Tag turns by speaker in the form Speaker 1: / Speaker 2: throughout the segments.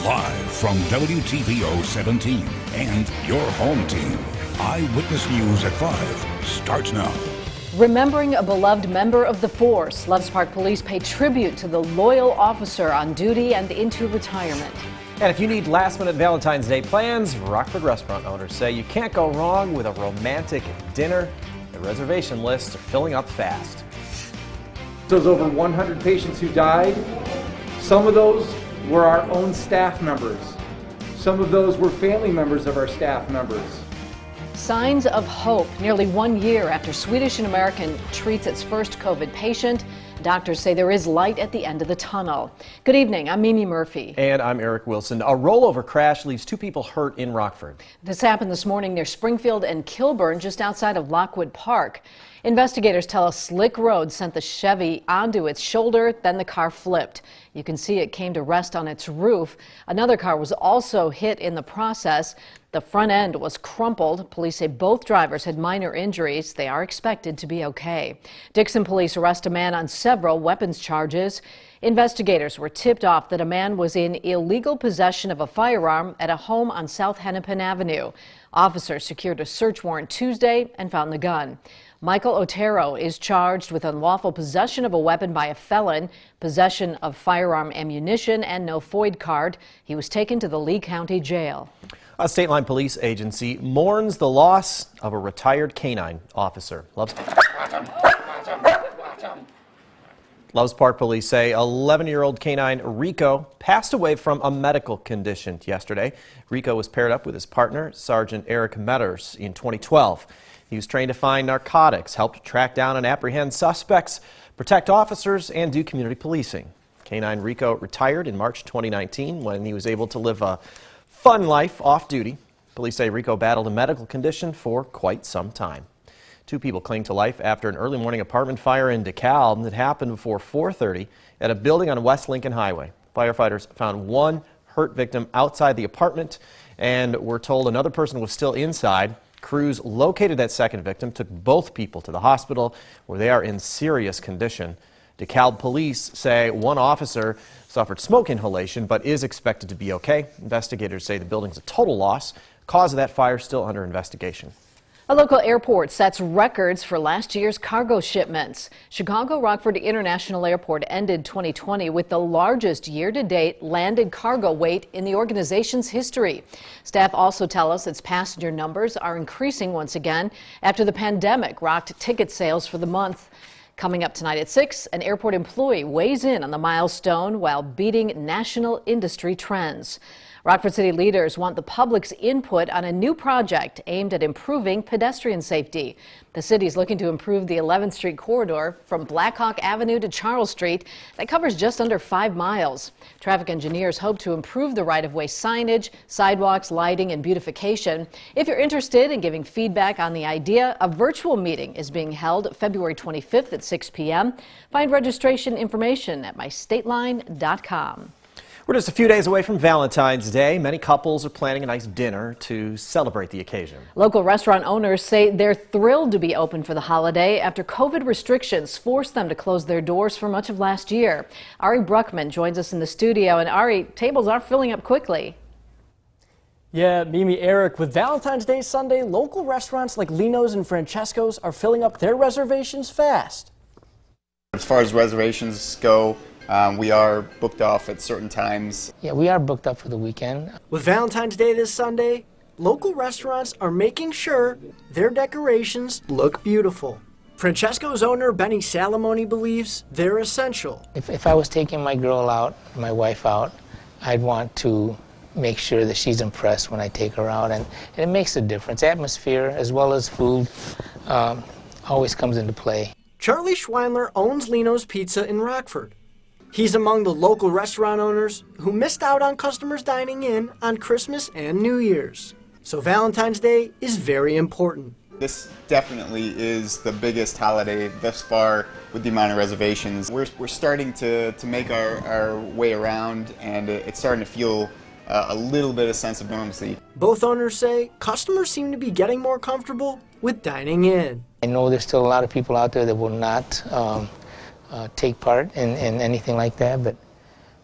Speaker 1: Live from WTVO 17 and your home team. Eyewitness News at 5 starts now.
Speaker 2: Remembering a beloved member of the force, Loves Park Police pay tribute to the loyal officer on duty and into retirement.
Speaker 3: And if you need last-minute Valentine's Day plans, Rockford restaurant owners say you can't go wrong with a romantic dinner. The reservation lists are filling up fast.
Speaker 4: Those over 100 patients who died, some of those were our own staff members. Some of those were family members of our staff members.
Speaker 2: Signs of hope. Nearly 1 year after SwedishAmerican treats its first COVID patient, doctors say there is light at the end of the tunnel. Good evening, I'm Mimi Murphy.
Speaker 3: And I'm Eric Wilson. A rollover crash leaves 2 people hurt in Rockford. This
Speaker 2: happened this morning near Springfield and Kilburn, just outside of Lockwood Park. Investigators tell us slick road sent the Chevy onto its shoulder, then the car flipped. You can see it came to rest on its roof. Another car was also hit in the process. The front end was crumpled. Police say both drivers had minor injuries. They are expected to be okay. Dixon police arrest a man on several weapons charges. Investigators were tipped off that a man was in illegal possession of a firearm at a home on South Hennepin Avenue. Officers secured a search warrant Tuesday and found the gun. Michael Otero is charged with unlawful possession of a weapon by a felon, possession of firearm ammunition, and no FOID card. He was taken to the Lee County Jail.
Speaker 3: A State Line Police agency mourns the loss of a retired K9 officer. Loves Park Police say 11-year-old K9 Rico passed away from a medical condition yesterday. Rico was paired up with his partner, Sergeant Eric Metters, in 2012. He was trained to find narcotics, helped track down and apprehend suspects, protect officers, and do community policing. K9 Rico retired in March 2019 when he was able to live a fun life off duty. Police say Rico battled a medical condition for quite some time. 2 people cling to life after an early morning apartment fire in DeKalb that happened before 4:30 at a building on West Lincoln Highway. Firefighters found 1 hurt victim outside the apartment and were told another person was still inside. Crews located that second victim, took both people to the hospital where they are in serious condition. DeKalb police say 1 officer suffered smoke inhalation but is expected to be okay. Investigators say the building's a total loss. Cause of that fire still under investigation.
Speaker 2: A local airport sets records for last year's cargo shipments. Chicago Rockford International Airport ended 2020 with the largest year-to-date landed cargo weight in the organization's history. Staff also tell us its passenger numbers are increasing once again after the pandemic rocked ticket sales for the month. Coming up tonight at 6, an airport employee weighs in on the milestone while beating national industry trends. Rockford City leaders want the public's input on a new project aimed at improving pedestrian safety. The city is looking to improve the 11th Street corridor from Blackhawk Avenue to Charles Street. That covers just under 5 miles. Traffic engineers hope to improve the right-of-way signage, sidewalks, lighting, and beautification. If you're interested in giving feedback on the idea, a virtual meeting is being held February 25th at 6 p.m. Find registration information at mystateline.com.
Speaker 3: We're just a few days away from Valentine's Day. Many couples are planning a nice dinner to celebrate the occasion.
Speaker 2: Local restaurant owners say they're thrilled to be open for the holiday after COVID restrictions forced them to close their doors for much of last year. Ari Bruckman joins us in the studio. And Ari, tables are filling up quickly.
Speaker 5: Yeah, Mimi, Eric, with Valentine's Day Sunday, local restaurants like Lino's and Francesco's are filling up their reservations fast.
Speaker 6: As far as reservations go, we are booked off at certain times.
Speaker 7: Yeah, we are booked up for the weekend.
Speaker 5: With Valentine's Day this Sunday, local restaurants are making sure their decorations look beautiful. Francesco's owner, Benny Salamoni, believes they're essential.
Speaker 7: If I was taking my girl out, my wife out, I'd want to make sure that she's impressed when I take her out, and it makes a difference. Atmosphere as well as food always comes into play.
Speaker 5: Charlie Schweinler owns Lino's Pizza in Rockford. He's among the local restaurant owners who missed out on customers dining in on Christmas and New Year's. So Valentine's Day is very important.
Speaker 6: This definitely is the biggest holiday thus far with the amount of reservations. We're starting to make our way around, and it's starting to feel a little bit of sense of normalcy.
Speaker 5: Both owners say customers seem to be getting more comfortable with dining in.
Speaker 7: I know there's still a lot of people out there that will not take part in anything like that, but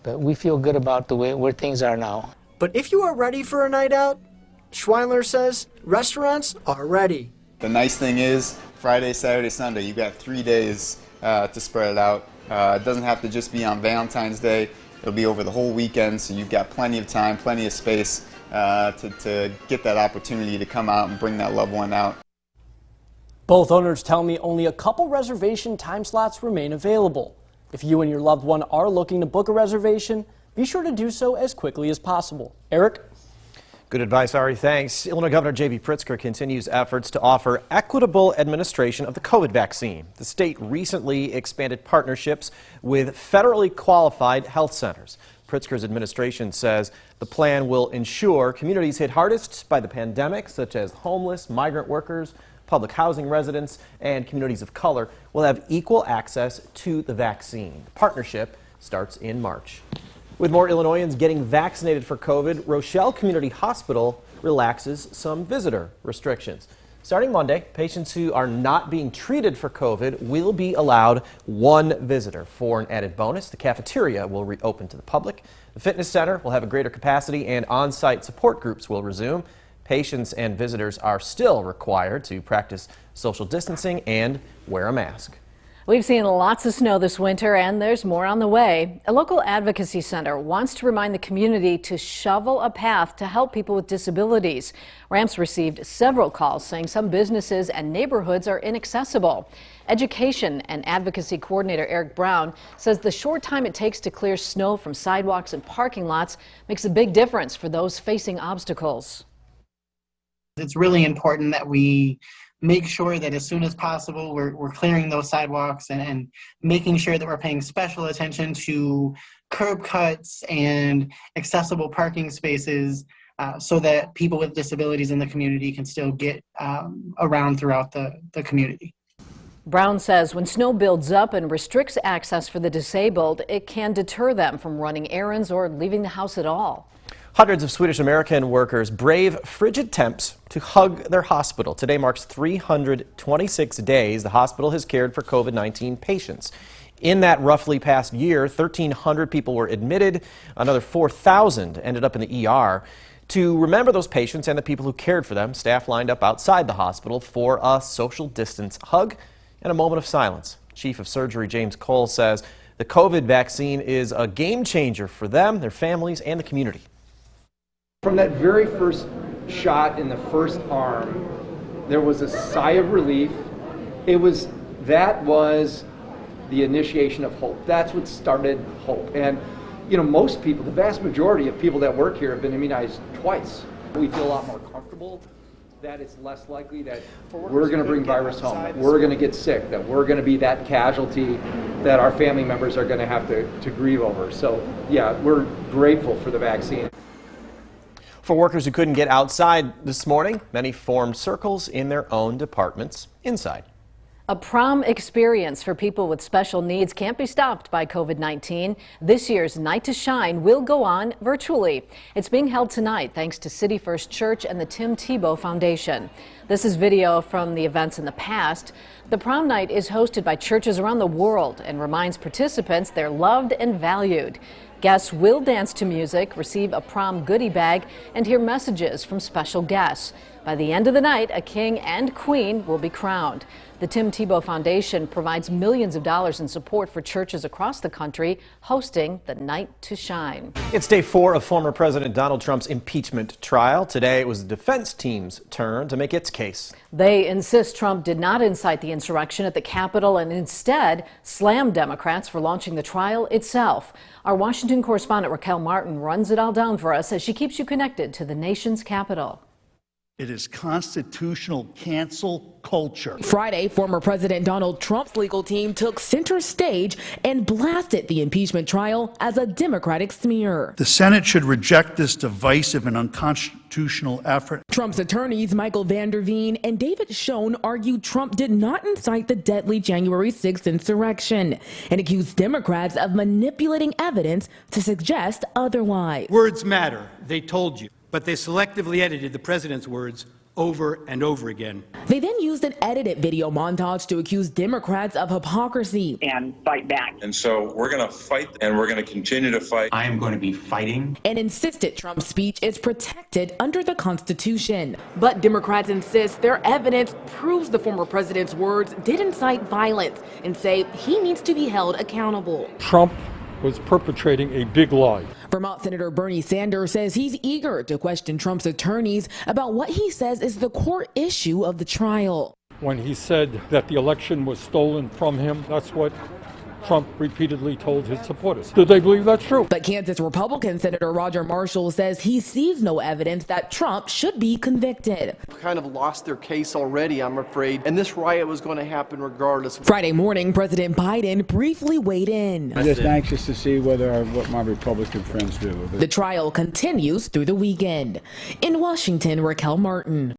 Speaker 7: But we feel good about where things are now.
Speaker 5: But if you are ready for a night out, Schweinler says restaurants are ready.
Speaker 6: The nice thing is Friday, Saturday, Sunday, you've got 3 days to spread it out. It doesn't have to just be on Valentine's Day. It'll be over the whole weekend, so you've got plenty of time, plenty of space to get that opportunity to come out and bring that loved one out.
Speaker 8: Both owners tell me only a couple reservation time slots remain available. If you and your loved one are looking to book a reservation, be sure to do so as quickly as possible. Eric?
Speaker 3: Good advice, Ari. Thanks. Illinois Governor J.B. Pritzker continues efforts to offer equitable administration of the COVID vaccine. The state recently expanded partnerships with federally qualified health centers. Pritzker's administration says the plan will ensure communities hit hardest by the pandemic, such as homeless, migrant workers, public housing residents, and communities of color, will have equal access to the vaccine. The partnership starts in March. With more Illinoisans getting vaccinated for COVID, Rochelle Community Hospital relaxes some visitor restrictions. Starting Monday, patients who are not being treated for COVID will be allowed one visitor. For an added bonus, the cafeteria will reopen to the public. The fitness center will have a greater capacity and on-site support groups will resume. Patients and visitors are still required to practice social distancing and wear a mask.
Speaker 2: We've seen lots of snow this winter, and there's more on the way. A local advocacy center wants to remind the community to shovel a path to help people with disabilities. Ramps received several calls saying some businesses and neighborhoods are inaccessible. Education and advocacy coordinator Eric Brown says the short time it takes to clear snow from sidewalks and parking lots makes a big difference for those facing obstacles.
Speaker 9: It's really important that we make sure that as soon as possible we're clearing those sidewalks and making sure that we're paying special attention to curb cuts and accessible parking spaces so that people with disabilities in the community can still get around throughout the community.
Speaker 2: Brown says when snow builds up and restricts access for the disabled, it can deter them from running errands or leaving the house at all.
Speaker 3: Hundreds of SwedishAmerican workers brave frigid temps to hug their hospital. Today marks 326 days the hospital has cared for COVID-19 patients. In that roughly past year, 1,300 people were admitted. Another 4,000 ended up in the ER. To remember those patients and the people who cared for them, staff lined up outside the hospital for a social distance hug and a moment of silence. Chief of Surgery James Cole says the COVID vaccine is a game changer for them, their families, and the community.
Speaker 4: From that very first shot in the first arm, there was a sigh of relief. That was the initiation of hope. That's what started hope. And you know, most people, the vast majority of people that work here have been immunized twice. We feel a lot more comfortable that it's less likely that we're going to bring virus home, that we're going to get sick, that we're going to be that casualty that our family members are going to have to grieve over. So yeah, we're grateful for the vaccine.
Speaker 3: For workers who couldn't get outside this morning, many formed circles in their own departments inside.
Speaker 2: A prom experience for people with special needs can't be stopped by COVID-19. This year's Night to Shine will go on virtually. It's being held tonight thanks to City First Church and the Tim Tebow Foundation. This is video from the events in the past. The prom night is hosted by churches around the world and reminds participants they're loved and valued. Guests will dance to music, receive a prom goodie bag, and hear messages from special guests. By the end of the night, a king and queen will be crowned. The Tim Tebow Foundation provides millions of dollars in support for churches across the country hosting the Night to Shine.
Speaker 3: It's day 4 of former President Donald Trump's impeachment trial. Today it was the defense team's turn to make its case.
Speaker 2: They insist Trump did not incite the insurrection at the Capitol and instead slammed Democrats for launching the trial itself. Our Washington correspondent Raquel Martin runs it all down for us as she keeps you connected to the nation's capital.
Speaker 10: It is constitutional cancel culture.
Speaker 11: Friday, former President Donald Trump's legal team took center stage and blasted the impeachment trial as a Democratic smear.
Speaker 10: The Senate should reject this divisive and unconstitutional effort.
Speaker 11: Trump's attorneys Michael Van Der Veen and David Schoen argued Trump did not incite the deadly January 6th insurrection and accused Democrats of manipulating evidence to suggest otherwise.
Speaker 12: Words matter, they told you. But they selectively edited the president's words over and over again.
Speaker 11: They then used an edited video montage to accuse Democrats of hypocrisy
Speaker 13: and fight back.
Speaker 14: And so we're going to fight, and we're going to continue to fight.
Speaker 13: I am going to be fighting.
Speaker 11: And insisted Trump's speech is protected under the Constitution. But Democrats insist their evidence proves the former president's words did incite violence and say he needs to be held accountable.
Speaker 15: Trump was perpetrating a big lie.
Speaker 11: Vermont Senator Bernie Sanders says he's eager to question Trump's attorneys about what he says is the core issue of the trial.
Speaker 15: When he said that the election was stolen from him, that's what Trump repeatedly told his supporters. Do they believe that's true?
Speaker 11: But Kansas Republican Senator Roger Marshall says he sees no evidence that Trump should be convicted.
Speaker 16: Kind of lost their case already, I'm afraid, and this riot was going to happen regardless.
Speaker 11: Friday morning, President Biden briefly weighed in.
Speaker 17: I'm just anxious to see what my Republican friends do.
Speaker 11: The trial continues through the weekend. In Washington, Raquel Martin.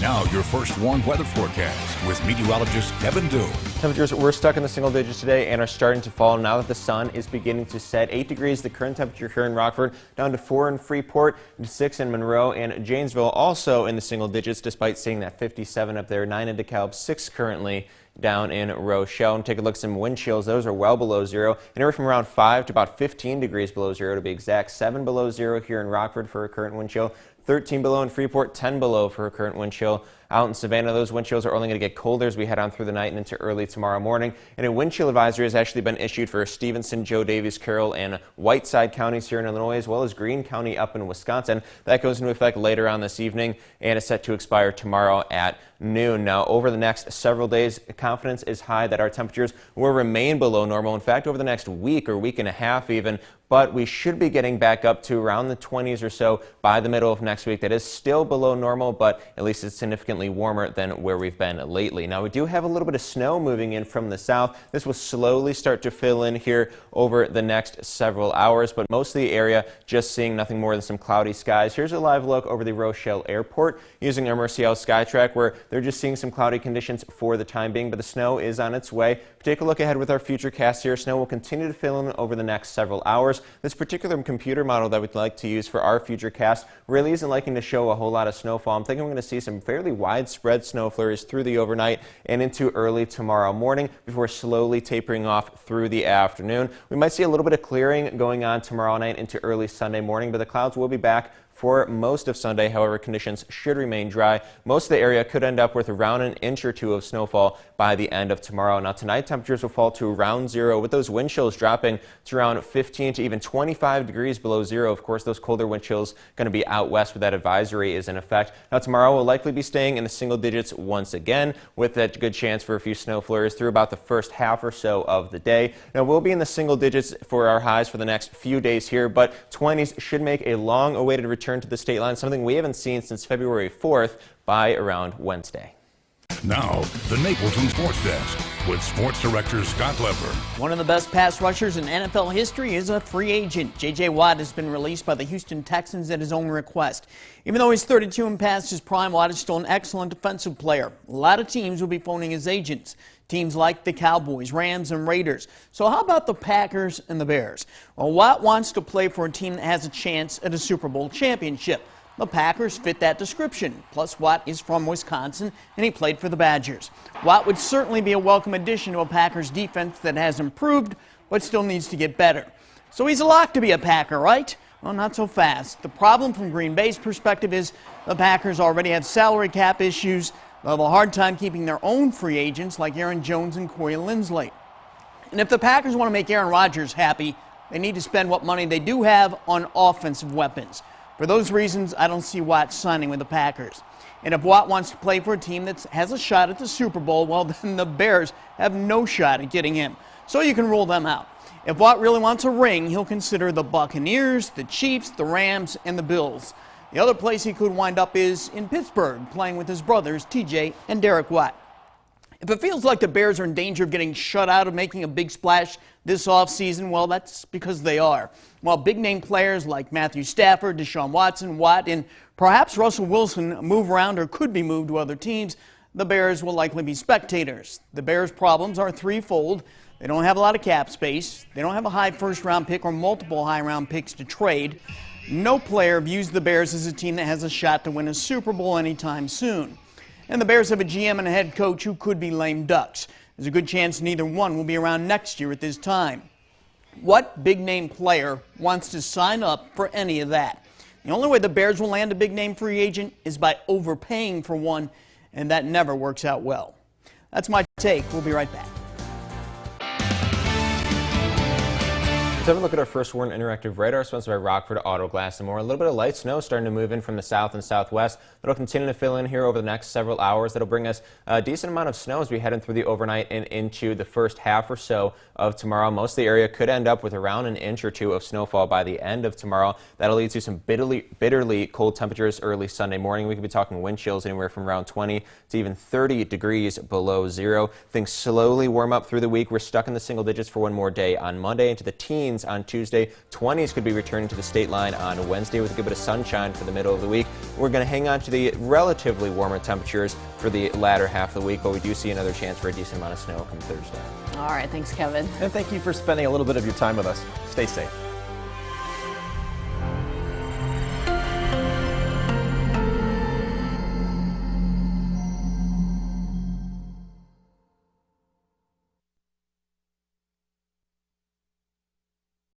Speaker 1: Now your first warm weather forecast with meteorologist Kevin Doon.
Speaker 3: Temperatures were stuck in the single digits today and are starting to fall now that the sun is beginning to set. 8 degrees the current temperature here in Rockford, down to 4 in Freeport, 6 in Monroe, and Janesville also in the single digits despite seeing that 57 up there. 9 in DeKalb, 6 currently down in Rochelle. And take a look at some wind chills. Those are well below zero, anywhere from around 5 to about 15 degrees below zero to be exact. 7 below zero here in Rockford for a current wind chill. 13 below in Freeport, 10 below for a current wind chill. Out in Savannah, those wind chills are only going to get colder as we head on through the night and into early tomorrow morning. And a wind chill advisory has actually been issued for Stevenson, Joe Davies, Carroll, and Whiteside counties here in Illinois, as well as Greene County up in Wisconsin. That goes into effect later on this evening and is set to expire tomorrow at noon. Now, over the next several days, confidence is high that our temperatures will remain below normal. In fact, over the next week or week and a half even, but we should be getting back up to around the 20s or so by the middle of next week. That is still below normal, but at least it's significantly warmer than where we've been lately. Now, we do have a little bit of snow moving in from the south. This will slowly start to fill in here over the next several hours, but most of the area just seeing nothing more than some cloudy skies. Here's a live look over the Rochelle Airport using our Mercial Skytrack, where they're just seeing some cloudy conditions for the time being, but the snow is on its way. If you take a look ahead with our future cast here, snow will continue to fill in over the next several hours. This particular computer model that we'd like to use for our future cast really isn't liking to show a whole lot of snowfall. I'm thinking we're going to see some fairly widespread snow flurries through the overnight and into early tomorrow morning before slowly tapering off through the afternoon. We might see a little bit of clearing going on tomorrow night into early Sunday morning, but the clouds will be back for most of Sunday. However, conditions should remain dry. Most of the area could end up with around an inch or two of snowfall by the end of tomorrow. Now, tonight temperatures will fall to around zero, with those wind chills dropping to around 15 to even 25 degrees below zero. Of course, those colder wind chills going to be out west where that advisory is in effect. Now, tomorrow we'll likely be staying in the single digits once again, with that good chance for a few snow flurries through about the first half or so of the day. Now, we'll be in the single digits for our highs for the next few days here, but 20s should make a long-awaited return to the state line, something we haven't seen since February 4th by around Wednesday.
Speaker 1: Now, the Napleton Sports Desk with Sports Director Scott Lever.
Speaker 18: One of the best pass rushers in NFL history is a free agent. J.J. Watt has been released by the Houston Texans at his own request. Even though he's 32 and past his prime, Watt is still an excellent defensive player. A lot of teams will be phoning his agents. Teams like the Cowboys, Rams, and Raiders. So how about the Packers and the Bears? Well, Watt wants to play for a team that has a chance at a Super Bowl championship. The Packers fit that description. Plus, Watt is from Wisconsin, and he played for the Badgers. Watt would certainly be a welcome addition to a Packers defense that has improved, but still needs to get better. So he's a lock to be a Packer, right? Well, not so fast. The problem from Green Bay's perspective is the Packers already have salary cap issues. They'll have a hard time keeping their own free agents like Aaron Jones and Corey Linsley. And if the Packers want to make Aaron Rodgers happy, they need to spend what money they do have on offensive weapons. For those reasons, I don't see Watt signing with the Packers. And if Watt wants to play for a team that has a shot at the Super Bowl, well, then the Bears have no shot at getting him. So you can rule them out. If Watt really wants a ring, he'll consider the Buccaneers, the Chiefs, the Rams, and the Bills. The other place he could wind up is in Pittsburgh, playing with his brothers, TJ and Derek Watt. If it feels like the Bears are in danger of getting shut out of making a big splash this offseason, well, that's because they are. While big-name players like Matthew Stafford, Deshaun Watson, Watt, and perhaps Russell Wilson move around or could be moved to other teams, the Bears will likely be spectators. The Bears' problems are threefold. They don't have a lot of cap space. They don't have a high first-round pick or multiple high-round picks to trade. No player views the Bears as a team that has a shot to win a Super Bowl anytime soon. And the Bears have a GM and a head coach who could be lame ducks. There's a good chance neither one will be around next year at this time. What big-name player wants to sign up for any of that? The only way the Bears will land a big-name free agent is by overpaying for one, and that never works out well. That's my take. We'll be right back.
Speaker 12: Let's have a look at our first WARN Interactive Radar, sponsored by Rockford Auto Glass and More. A little bit of light snow starting to move in from the south and southwest. That'll continue to fill in here over the next several hours. That'll bring us a decent amount of snow as we head in through the overnight and into the first half or so of tomorrow. Most of the area could end up with around an inch or two of snowfall by the end of tomorrow. That'll lead to some bitterly cold temperatures early Sunday morning. We could be talking wind chills anywhere from around 20 to even 30 degrees below zero. Things slowly warm up through the week. We're stuck in the single digits for one more day on Monday, into the teens on Tuesday. 20s could be returning to the state line on Wednesday with a good bit of sunshine for the middle of the week. We're going to hang on to the relatively warmer temperatures for the latter half of the week, but we do see another chance for a decent amount of snow come Thursday.
Speaker 2: All right, thanks, Kevin.
Speaker 3: And thank you for spending a little bit of your time with us. Stay safe.